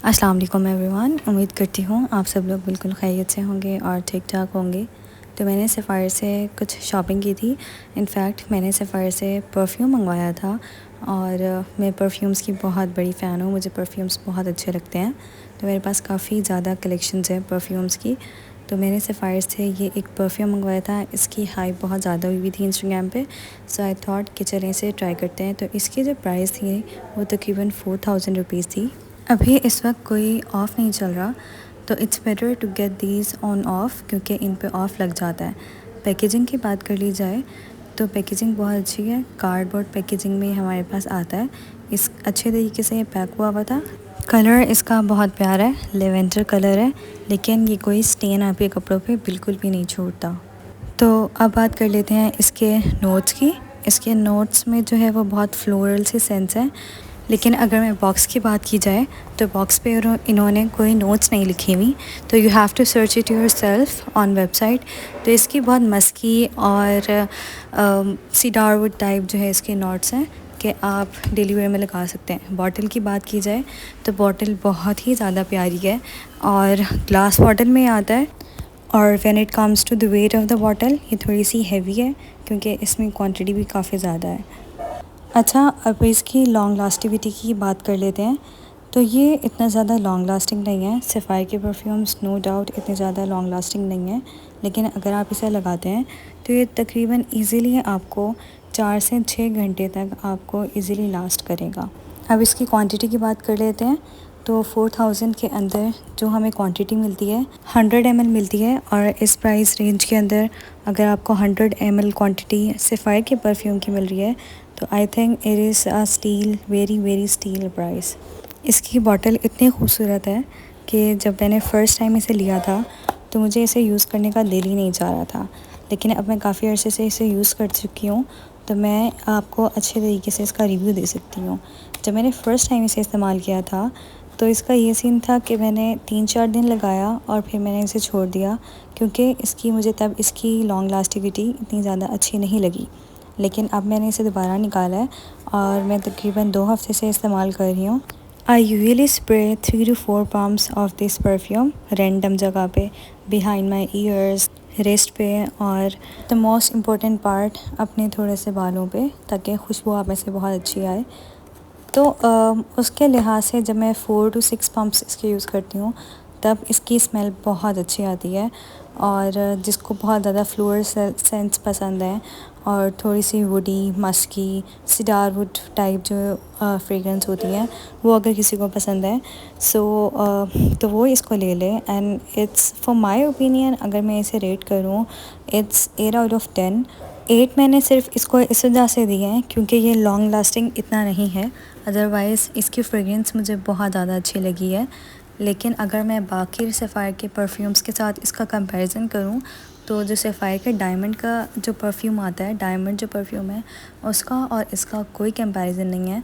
अस्सलाम वालेकुम एवरीवन। उम्मीद करती हूँ आप सब लोग बिल्कुल खैरियत से होंगे और ठीक ठाक होंगे। तो मैंने सफ़ायर से कुछ शॉपिंग की थी। इनफैक्ट मैंने सफ़ायर से परफ्यूम मंगवाया था और मैं परफ्यूम्स की बहुत बड़ी फ़ैन हूँ। मुझे परफ्यूम्स बहुत अच्छे लगते हैं, तो मेरे पास काफ़ी ज़्यादा कलेक्शंस है परफ्यूम्स की। तो मैंने सफ़ायर से ये एक परफ्यूम मंगवाया था। इसकी हाइप बहुत ज़्यादा हुई थी इंस्टाग्राम पे, सो आई थॉट कि चलें इसे ट्राई करते हैं। तो इसकी जो प्राइस थी वो तकरीबन 4000 रुपीज़ थी। अभी इस वक्त कोई ऑफ़ नहीं चल रहा, तो it's better to get these on off, क्योंकि इन पे ऑफ़ लग जाता है। पैकेजिंग की बात कर ली जाए तो पैकेजिंग बहुत अच्छी है। कार्डबोर्ड पैकेजिंग में हमारे पास आता है। इस अच्छे तरीके से ये पैक हुआ था। कलर इसका बहुत प्यारा है, लेवेंडर कलर है, लेकिन ये कोई स्टेन आपके कपड़ों पे बिल्कुल भी नहीं छोड़ता। तो अब बात कर लेते हैं इसके नोट्स की। इसके नोट्स में जो है वो बहुत फ्लोरल से सेंस है, लेकिन अगर मैं बॉक्स की बात की जाए तो बॉक्स पे इन्होंने कोई नोट्स नहीं लिखी हुई, तो you have to search it yourself on website. तो इसकी बहुत मस्की और सीडारवुड टाइप जो है इसके नोट्स हैं कि आप डेली वेयर में लगा सकते हैं। बॉटल की बात की जाए तो बॉटल बहुत ही ज़्यादा प्यारी है और ग्लास बॉटल में आता है। और when it comes to the weight of the bottle, ये थोड़ी सी हैवी है क्योंकि इसमें क्वांटिटी भी काफ़ी ज़्यादा है। अच्छा, अब इसकी लॉन्ग लास्टिविटी की बात कर लेते हैं। तो ये इतना ज़्यादा लॉन्ग लास्टिंग नहीं है। सफ़ायर के परफ्यूम्स नो डाउट इतने ज़्यादा लॉन्ग लास्टिंग नहीं है, लेकिन अगर आप इसे लगाते हैं तो ये तकरीबन इजीली आपको 4 से 6 घंटे तक आपको इजीली लास्ट करेगा। अब इसकी क्वांटिटी की बात कर लेते हैं। तो 4000 के अंदर जो हमें क्वांटिटी मिलती है 100 ml मिलती है, और इस प्राइस रेंज के अंदर अगर आपको 100 ml क्वांटिटी सफ़ायर के परफ्यूम की मिल रही है तो I think it is a steel, very steel price. इसकी बॉटल इतनी खूबसूरत है कि जब मैंने फ़र्स्ट टाइम इसे लिया था तो मुझे इसे यूज़ करने का दिल ही नहीं चाह रहा था, लेकिन अब मैं काफ़ी अर्से से इसे यूज़ कर चुकी हूँ तो मैं आपको अच्छे तरीके से इसका रिव्यू दे सकती हूँ। जब मैंने फ़र्स्ट टाइम इसे इस्तेमाल किया था तो इसका ये सीन था कि मैंने 3-4 दिन लगाया और फिर मैंने इसे छोड़ दिया, क्योंकि मुझे तब इसकी लॉन्ग लास्टिविटी इतनी ज़्यादा अच्छी नहीं लगी। लेकिन अब मैंने इसे दोबारा निकाला है और मैं तकरीबन 2 हफ़्ते से इस्तेमाल कर रही हूँ। I usually spray 3 to 4 pumps of this perfume random जगह पे, बिहाइंड माई ईयर्स, रिस्ट पे, और द मोस्ट इम्पॉर्टेंट पार्ट अपने थोड़े से बालों पे, ताकि खुशबू आप में से बहुत अच्छी आए। तो उसके लिहाज से जब मैं 4 to 6 पम्प्स इसके यूज़ करती हूँ तब इसकी स्मेल बहुत अच्छी आती है। और जिसको बहुत ज़्यादा फ्लोरल सेंट्स पसंद है और थोड़ी सी वुडी, मस्की, सीडारवुड टाइप जो फ्रेगरेंस होती है वो अगर किसी को पसंद है तो वो इसको ले ले। And it's for my opinion, अगर मैं इसे रेट करूँ, इट्स 8 out of 10। 8 मैंने सिर्फ इसको इस वजह से दिए हैं क्योंकि ये लॉन्ग लास्टिंग इतना नहीं है, अदरवाइज़ इसकी फ्रेगरेंस मुझे बहुत ज़्यादा अच्छी लगी है। लेकिन अगर मैं बाकी सफ़ायर के परफ्यूम्स के साथ इसका कंपैरिजन करूं तो जो सफ़ायर के डायमंड का जो परफ्यूम आता है, डायमंड जो परफ्यूम है उसका और इसका कोई कंपैरिजन नहीं है।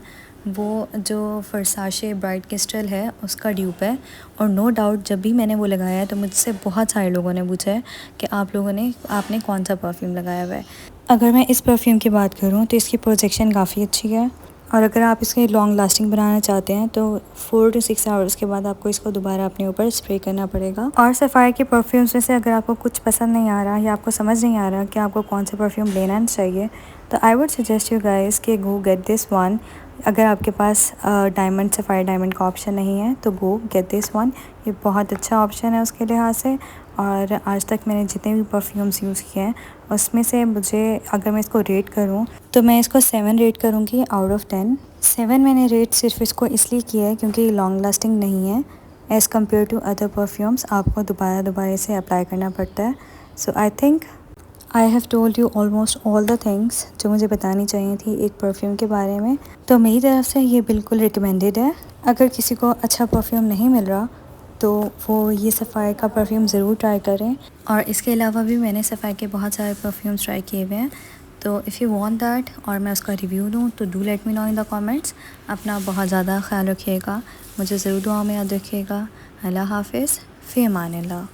वो जो वर्साचे ब्राइट क्रिस्टल है उसका ड्यूप है, और नो डाउट जब भी मैंने वो लगाया है तो मुझसे बहुत सारे लोगों ने पूछा है कि आपने कौन सा परफ्यूम लगाया हुआ है। अगर मैं इस परफ्यूम की बात करूँ तो इसकी प्रोजेक्शन काफ़ी अच्छी है, और अगर आप इसके लॉन्ग लास्टिंग बनाना चाहते हैं तो 4 to 6 आवर्स के बाद आपको इसको दोबारा अपने ऊपर स्प्रे करना पड़ेगा। और सफ़ायर के परफ्यूम्स में से अगर आपको कुछ पसंद नहीं आ रहा या आपको समझ नहीं आ रहा कि आपको कौन सा परफ्यूम लेना चाहिए, तो I would suggest you guys कि गो गेट दिस वन। अगर आपके पास डायमंड सफ़ायर डायमंड का ऑप्शन नहीं है तो गो गेट दिस वन। ये बहुत अच्छा ऑप्शन है उसके लिहाज से। और आज तक मैंने जितने भी परफ्यूम्स यूज़ किए हैं उसमें से मुझे, अगर मैं इसको रेट करूं तो मैं इसको 7 रेट करूंगी out of 10। 7 मैंने रेट सिर्फ इसको इसलिए किया है क्योंकि ये लॉन्ग लास्टिंग नहीं है as compare to other perfumes. आपको दोबारा इसे अप्लाई करना पड़ता है। So I think I have told you almost all the things जो मुझे बतानी चाहिए थी एक परफ्यूम के बारे में। तो मेरी तरफ से ये बिल्कुल रिकमेंडेड है। अगर किसी को अच्छा परफ्यूम नहीं मिल रहा तो वो ये सफ़ायर का परफ्यूम ज़रूर ट्राई करें। और इसके अलावा भी मैंने सफ़ायर के बहुत सारे परफ्यूम्स ट्राई किए हुए हैं, तो इफ़ यू वांट दैट और मैं उसका रिव्यू दूँ तो do let me know in the comments. अपना बहुत ज़्यादा ख्याल रखिएगा, मुझे ज़रूर दुआ में याद रखिएगा। अल्लाह हाफ़िज़, फ़ी अमान अल्लाह।